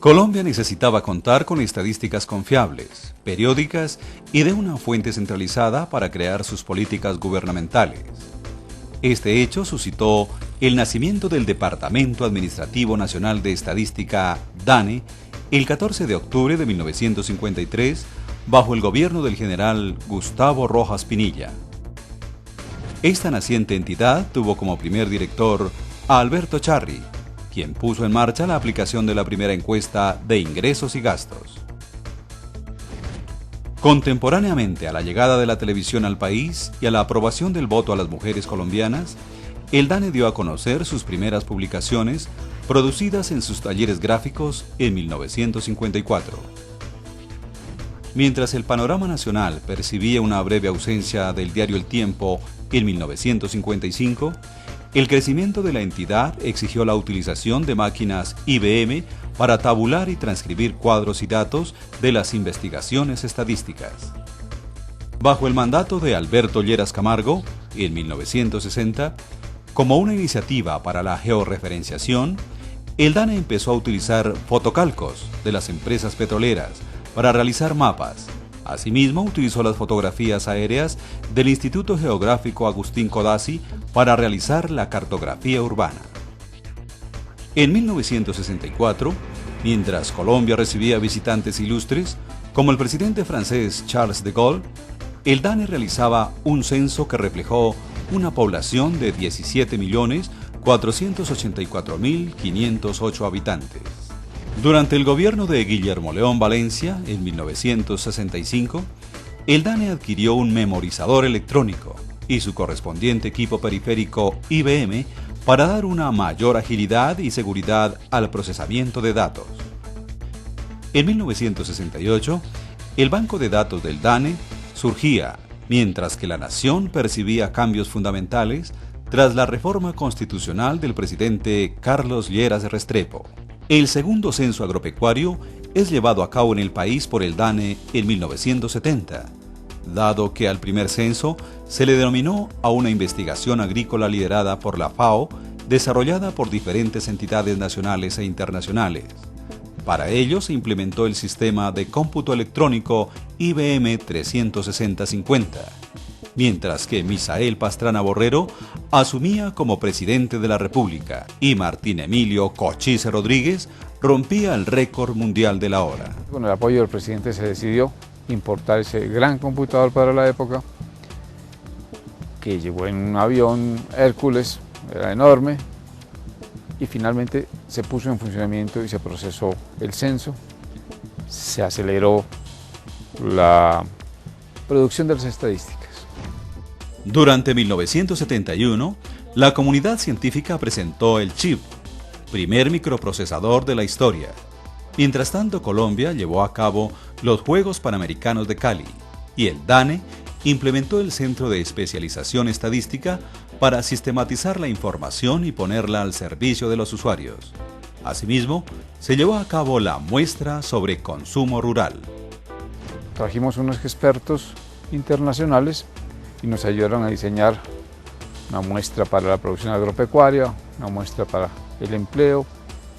Colombia necesitaba contar con estadísticas confiables, periódicas y de una fuente centralizada para crear sus políticas gubernamentales. Este hecho suscitó el nacimiento del Departamento Administrativo Nacional de Estadística, DANE, el 14 de octubre de 1953, bajo el gobierno del general Gustavo Rojas Pinilla. Esta naciente entidad tuvo como primer director a Alberto Charri, quien puso en marcha la aplicación de la primera encuesta de ingresos y gastos. Contemporáneamente a la llegada de la televisión al país y a la aprobación del voto a las mujeres colombianas, el DANE dio a conocer sus primeras publicaciones producidas en sus talleres gráficos en 1954. Mientras el panorama nacional percibía una breve ausencia del diario El Tiempo en 1955, el crecimiento de la entidad exigió la utilización de máquinas IBM para tabular y transcribir cuadros y datos de las investigaciones estadísticas. Bajo el mandato de Alberto Lleras Camargo, en 1960, como una iniciativa para la georreferenciación, el DANE empezó a utilizar fotocalcos de las empresas petroleras para realizar mapas. Asimismo, utilizó las fotografías aéreas del Instituto Geográfico Agustín Codazzi para realizar la cartografía urbana. En 1964, mientras Colombia recibía visitantes ilustres, como el presidente francés Charles de Gaulle, el DANE realizaba un censo que reflejó una población de 17.484.508 habitantes. Durante el gobierno de Guillermo León Valencia, en 1965, el DANE adquirió un memorizador electrónico y su correspondiente equipo periférico IBM para dar una mayor agilidad y seguridad al procesamiento de datos. En 1968, el banco de datos del DANE surgía mientras que la nación percibía cambios fundamentales tras la reforma constitucional del presidente Carlos Lleras Restrepo. El segundo censo agropecuario es llevado a cabo en el país por el DANE en 1970, dado que al primer censo se le denominó a una investigación agrícola liderada por la FAO, desarrollada por diferentes entidades nacionales e internacionales. Para ello se implementó el sistema de cómputo electrónico IBM 36050, mientras que Misael Pastrana Borrero asumía como presidente de la República y Martín Emilio Cochise Rodríguez rompía el récord mundial de la hora. Con el apoyo del presidente se decidió importar ese gran computador para la época, que llevó en un avión Hércules, era enorme, y finalmente se puso en funcionamiento y se procesó el censo, se aceleró la producción de las estadísticas. Durante 1971, la comunidad científica presentó el chip, primer microprocesador de la historia. Mientras tanto, Colombia llevó a cabo los Juegos Panamericanos de Cali y el DANE implementó el Centro de Especialización Estadística para sistematizar la información y ponerla al servicio de los usuarios. Asimismo, se llevó a cabo la muestra sobre consumo rural. Trajimos unos expertos internacionales y nos ayudaron a diseñar una muestra para la producción agropecuaria, una muestra para el empleo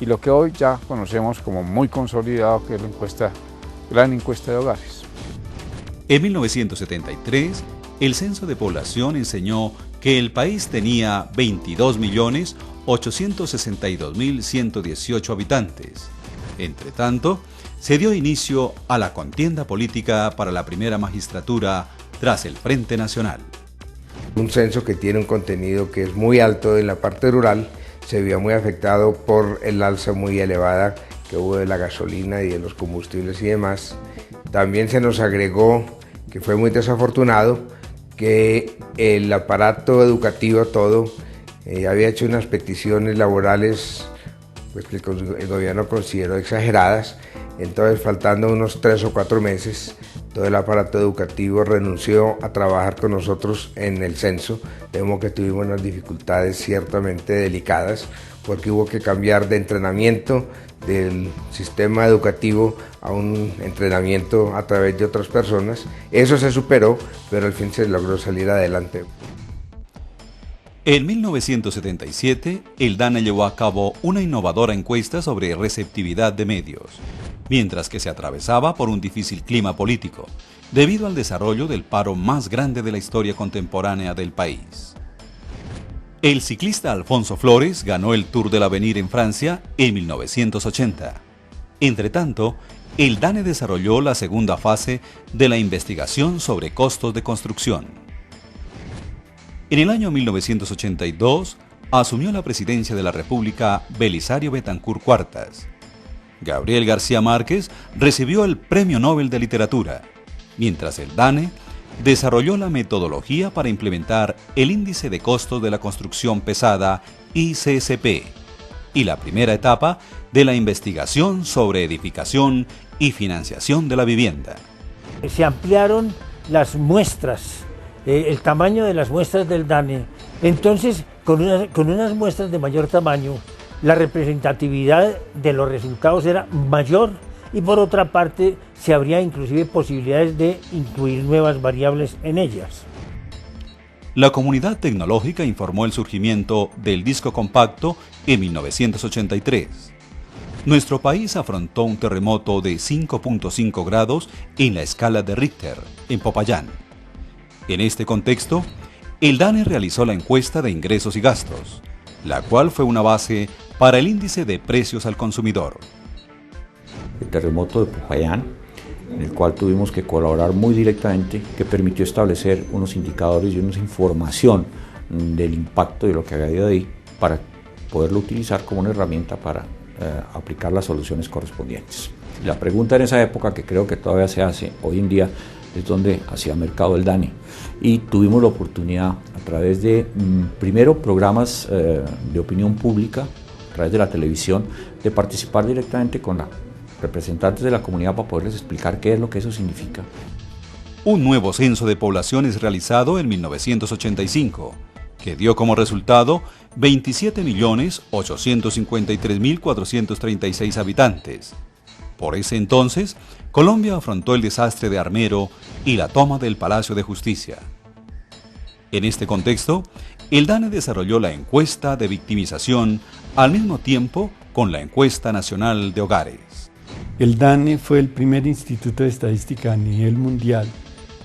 y lo que hoy ya conocemos como muy consolidado, que es la gran encuesta de hogares. En 1973, el Censo de Población enseñó que el país tenía 22.862.118 habitantes. Entre tanto, se dio inicio a la contienda política para la primera magistratura tras el Frente Nacional. Un censo que tiene un contenido que es muy alto en la parte rural, se vio muy afectado por el alza muy elevada que hubo de la gasolina y de los combustibles y demás. También se nos agregó, que fue muy desafortunado, que el aparato educativo todo había hecho unas peticiones laborales pues, que el gobierno consideró exageradas. Entonces, faltando unos 3 o 4 meses, todo el aparato educativo renunció a trabajar con nosotros en el censo. Vemos que tuvimos unas dificultades ciertamente delicadas porque hubo que cambiar de entrenamiento del sistema educativo a un entrenamiento a través de otras personas. Eso se superó, pero al fin se logró salir adelante. En 1977, el DANE llevó a cabo una innovadora encuesta sobre receptividad de medios, mientras que se atravesaba por un difícil clima político, debido al desarrollo del paro más grande de la historia contemporánea del país. El ciclista Alfonso Flores ganó el Tour del Avenir en Francia en 1980. Entretanto, el DANE desarrolló la segunda fase de la investigación sobre costos de construcción. En el año 1982, asumió la presidencia de la República Belisario Betancur Cuartas. Gabriel García Márquez recibió el Premio Nobel de Literatura, mientras el DANE desarrolló la metodología para implementar el Índice de Costos de la Construcción Pesada, ICCP, y la primera etapa de la investigación sobre edificación y financiación de la vivienda. Se ampliaron las muestras, el tamaño de las muestras del DANE. Entonces, con unas muestras de mayor tamaño, la representatividad de los resultados era mayor y por otra parte se habría inclusive posibilidades de incluir nuevas variables en ellas. La comunidad tecnológica informó el surgimiento del disco compacto en 1983. Nuestro país afrontó un terremoto de 5.5 grados en la escala de Richter, en Popayán. En este contexto, el DANE realizó la encuesta de ingresos y gastos, la cual fue una base para el índice de precios al consumidor. El terremoto de Popayán, en el cual tuvimos que colaborar muy directamente, que permitió establecer unos indicadores y una información del impacto de lo que había ido ahí para poderlo utilizar como una herramienta para aplicar las soluciones correspondientes. La pregunta en esa época, que creo que todavía se hace hoy en día, es donde hacía mercado el DANE, y tuvimos la oportunidad a través de primero programas de opinión pública, a través de la televisión, de participar directamente con los representantes de la comunidad para poderles explicar qué es lo que eso significa. Un nuevo censo de población es realizado en 1985, que dio como resultado 27.853.436 habitantes. Por ese entonces, Colombia afrontó el desastre de Armero y la toma del Palacio de Justicia. En este contexto, el DANE desarrolló la encuesta de victimización al mismo tiempo con la encuesta nacional de hogares. El DANE fue el primer instituto de estadística a nivel mundial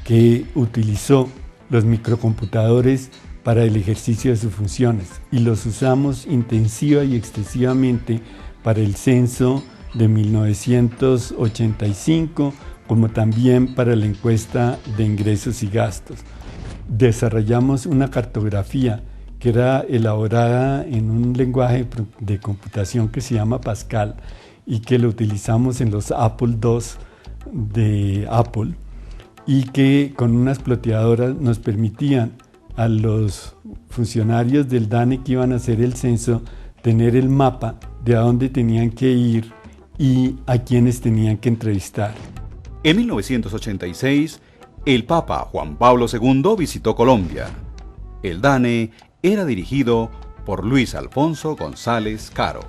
que utilizó los microcomputadores para el ejercicio de sus funciones y los usamos intensiva y extensivamente para el censo de 1985, como también para la encuesta de ingresos y gastos. Desarrollamos una cartografía que era elaborada en un lenguaje de computación que se llama Pascal y que lo utilizamos en los Apple II de Apple y que con unas ploteadoras nos permitían a los funcionarios del DANE que iban a hacer el censo tener el mapa de a dónde tenían que ir y a quienes tenían que entrevistar. En 1986, el Papa Juan Pablo II visitó Colombia. El DANE era dirigido por Luis Alfonso González Caro.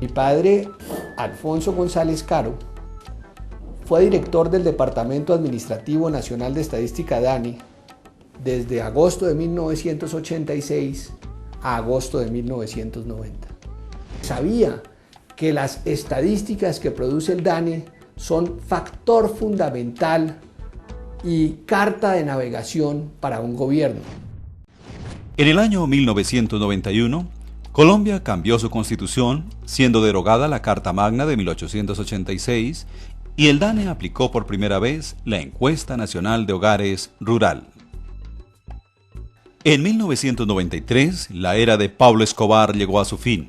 Mi padre, Alfonso González Caro, fue director del Departamento Administrativo Nacional de Estadística DANE desde agosto de 1986 a agosto de 1990. Sabía que las estadísticas que produce el DANE son factor fundamental y carta de navegación para un gobierno. En el año 1991, Colombia cambió su constitución, siendo derogada la Carta Magna de 1886, y el DANE aplicó por primera vez la Encuesta Nacional de Hogares Rural. En 1993, la era de Pablo Escobar llegó a su fin.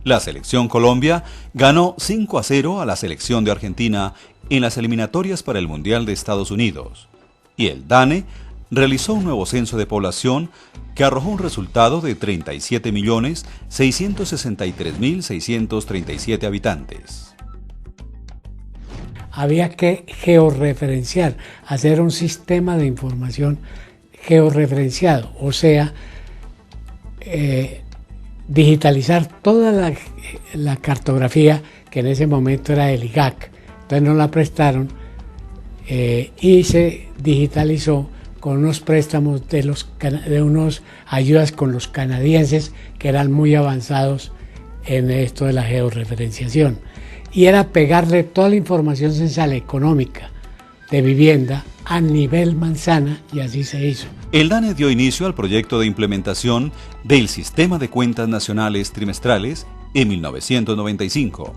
La selección Colombia ganó 5-0 a la selección de Argentina en las eliminatorias para el Mundial de Estados Unidos, y el DANE realizó un nuevo censo de población que arrojó un resultado de 37.663.637 habitantes. Había que georreferenciar, hacer un sistema de información georreferenciado, o sea, digitalizar toda la cartografía que en ese momento era el IGAC. Entonces nos la prestaron y se digitalizó con unos préstamos de unos ayudas con los canadienses que eran muy avanzados en esto de la georreferenciación. Y era pegarle toda la información censal económica de vivienda a nivel manzana, y así se hizo. El DANE dio inicio al proyecto de implementación del Sistema de Cuentas Nacionales Trimestrales en 1995,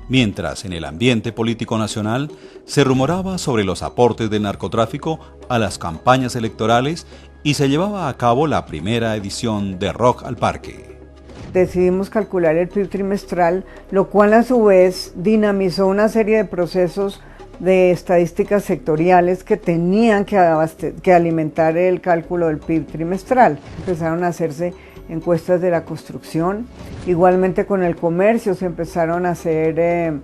mientras en el ambiente político nacional se rumoraba sobre los aportes del narcotráfico a las campañas electorales y se llevaba a cabo la primera edición de Rock al Parque. Decidimos calcular el PIB trimestral, lo cual a su vez dinamizó una serie de procesos de estadísticas sectoriales que tenían que alimentar el cálculo del PIB trimestral. Empezaron a hacerse encuestas de la construcción, igualmente con el comercio se empezaron a hacer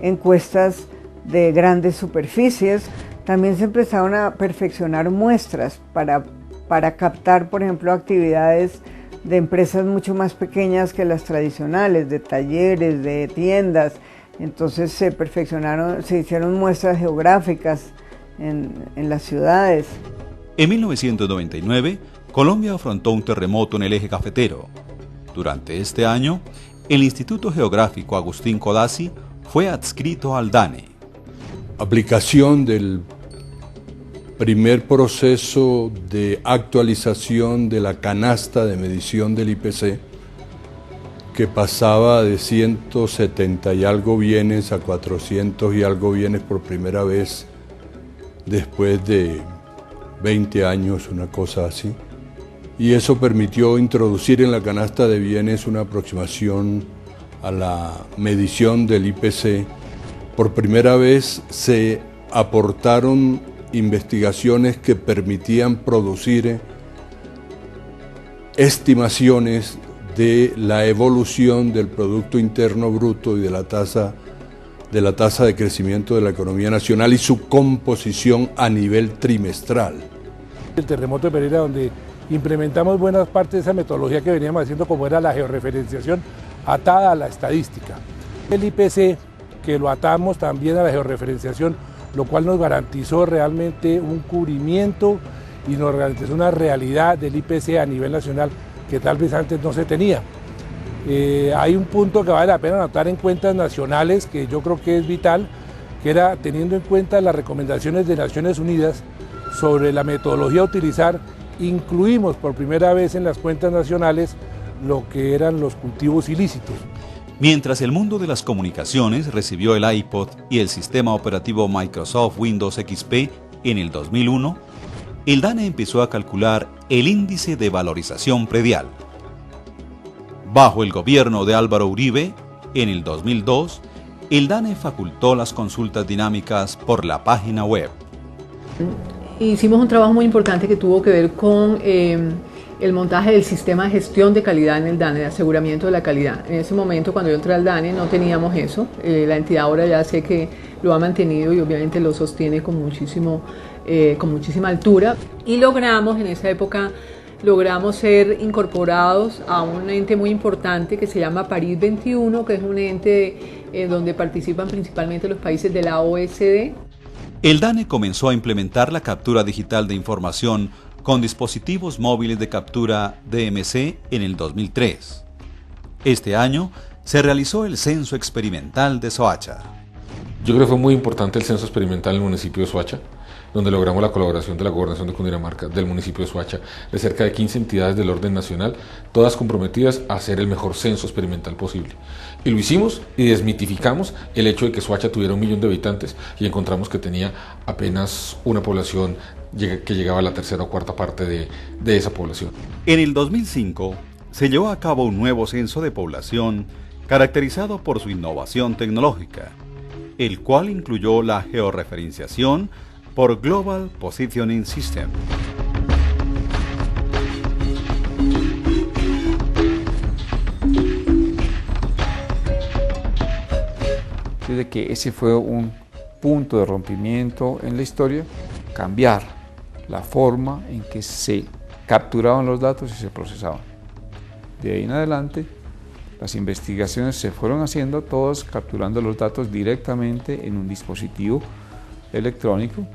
encuestas de grandes superficies, también se empezaron a perfeccionar muestras para captar, por ejemplo, actividades de empresas mucho más pequeñas que las tradicionales, de talleres, de tiendas. Entonces se perfeccionaron, se hicieron muestras geográficas en las ciudades. En 1999, Colombia afrontó un terremoto en el eje cafetero. Durante este año, el Instituto Geográfico Agustín Codazzi fue adscrito al DANE. Aplicación del primer proceso de actualización de la canasta de medición del IPC, que pasaba de 170 y algo bienes a 400 y algo bienes por primera vez después de 20 años, una cosa así. Y eso permitió introducir en la canasta de bienes una aproximación a la medición del IPC. Por primera vez se aportaron investigaciones que permitían producir estimaciones de la evolución del Producto Interno Bruto y de la tasa de crecimiento de la economía nacional y su composición a nivel trimestral. El terremoto de Pereira, donde implementamos buenas partes de esa metodología que veníamos haciendo, como era la georreferenciación atada a la estadística. El IPC, que lo atamos también a la georreferenciación, lo cual nos garantizó realmente un cubrimiento y nos garantizó una realidad del IPC a nivel nacional que tal vez antes no se tenía. Hay un punto que vale la pena anotar en cuentas nacionales que yo creo que es vital, que era teniendo en cuenta las recomendaciones de Naciones Unidas sobre la metodología a utilizar, incluimos por primera vez en las cuentas nacionales lo que eran los cultivos ilícitos. Mientras el mundo de las comunicaciones recibió el iPod y el sistema operativo Microsoft Windows XP en el 2001, el DANE empezó a calcular el índice de valorización predial. Bajo el gobierno de Álvaro Uribe, en el 2002, el DANE facultó las consultas dinámicas por la página web. Hicimos un trabajo muy importante que tuvo que ver con el montaje del sistema de gestión de calidad en el DANE, de aseguramiento de la calidad. En ese momento, cuando yo entré al DANE, no teníamos eso. La entidad ahora ya sé que lo ha mantenido y obviamente lo sostiene con muchísima altura. Y logramos, en esa época, ser incorporados a un ente muy importante que se llama París 21, que es un ente donde participan principalmente los países de la OECD. El DANE comenzó a implementar la captura digital de información con dispositivos móviles de captura DMC en el 2003. Este año se realizó el censo experimental de Soacha. Yo creo que fue muy importante el censo experimental en el municipio de Soacha, donde logramos la colaboración de la Gobernación de Cundinamarca, del municipio de Soacha, de cerca de 15 entidades del orden nacional, todas comprometidas a hacer el mejor censo experimental posible. Y lo hicimos y desmitificamos el hecho de que Soacha tuviera 1 millón de habitantes y encontramos que tenía apenas una población que llegaba a la tercera o cuarta parte de esa población. En el 2005 se llevó a cabo un nuevo censo de población caracterizado por su innovación tecnológica, el cual incluyó la georreferenciación por Global Positioning System. De que ese fue un punto de rompimiento en la historia, cambiar la forma en que se capturaban los datos y se procesaban. De ahí en adelante, las investigaciones se fueron haciendo todas capturando los datos directamente en un dispositivo electrónico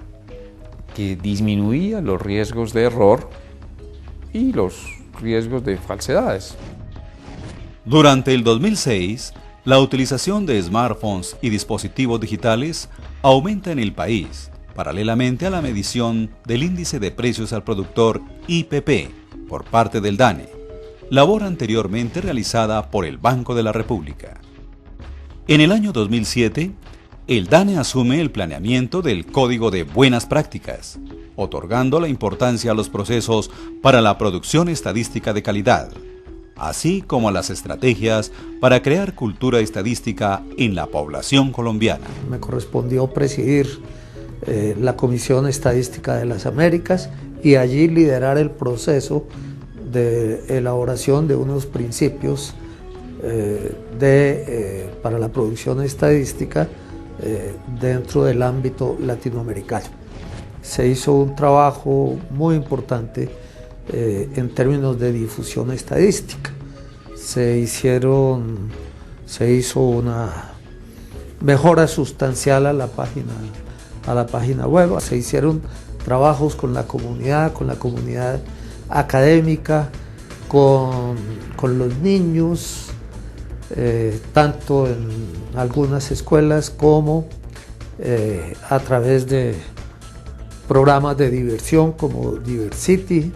que disminuía los riesgos de error y los riesgos de falsedades. Durante el 2006, la utilización de smartphones y dispositivos digitales aumenta en el país, paralelamente a la medición del índice de precios al productor IPP por parte del DANE, labor anteriormente realizada por el Banco de la República. En el año 2007, el DANE asume el planeamiento del Código de Buenas Prácticas, otorgando la importancia a los procesos para la producción estadística de calidad, así como a las estrategias para crear cultura estadística en la población colombiana. Me correspondió presidir la Comisión Estadística de las Américas y allí liderar el proceso de elaboración de unos principios para la producción estadística dentro del ámbito latinoamericano. Se hizo un trabajo muy importante en términos de difusión estadística. Se hizo una mejora sustancial a la página web. Se hicieron trabajos con la comunidad académica, con los niños, tanto en algunas escuelas como a través de programas de diversión como Diversity.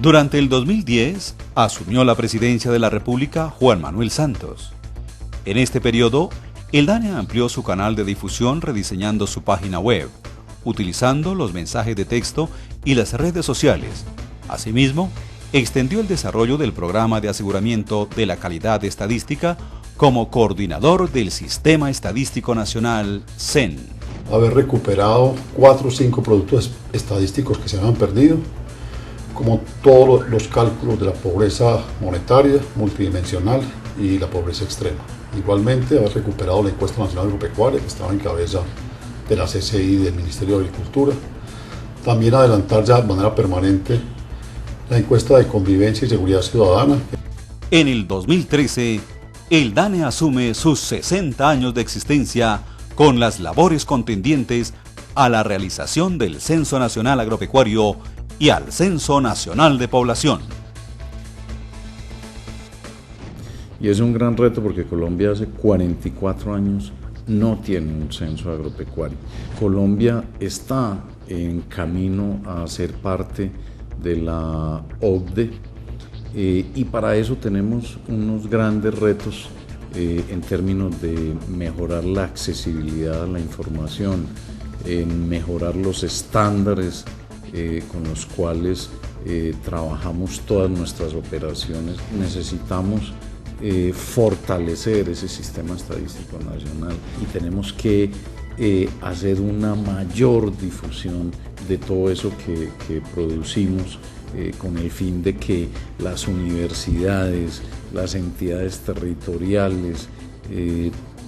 Durante el 2010, asumió la presidencia de la República Juan Manuel Santos. En este periodo, el DANE amplió su canal de difusión rediseñando su página web, utilizando los mensajes de texto y las redes sociales. Asimismo, extendió el desarrollo del Programa de Aseguramiento de la Calidad Estadística como coordinador del Sistema Estadístico Nacional, SEN. Haber recuperado 4 o 5 productos estadísticos que se habían perdido, como todos los cálculos de la pobreza monetaria, multidimensional y la pobreza extrema. Igualmente, haber recuperado la encuesta nacional agropecuaria, que estaba en cabeza de la CCI del Ministerio de Agricultura. También adelantar ya de manera permanente la encuesta de convivencia y seguridad ciudadana. En el 2013, el DANE asume sus 60 años de existencia con las labores contendientes a la realización del Censo Nacional Agropecuario y al Censo Nacional de Población. Y es un gran reto porque Colombia hace 44 años no tiene un censo agropecuario. Colombia está en camino a ser parte de la OCDE y para eso tenemos unos grandes retos en términos de mejorar la accesibilidad a la información, en mejorar los estándares con los cuales trabajamos todas nuestras operaciones. Necesitamos fortalecer ese sistema estadístico nacional y tenemos que hacer una mayor difusión de todo eso que producimos con el fin de que las universidades, las entidades territoriales,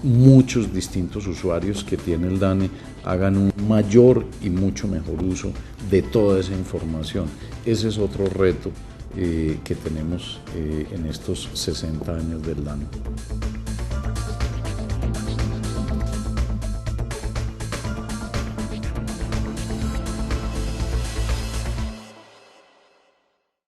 muchos distintos usuarios que tiene el DANE hagan un mayor y mucho mejor uso de toda esa información. Ese es otro reto que tenemos en estos 60 años del DANE.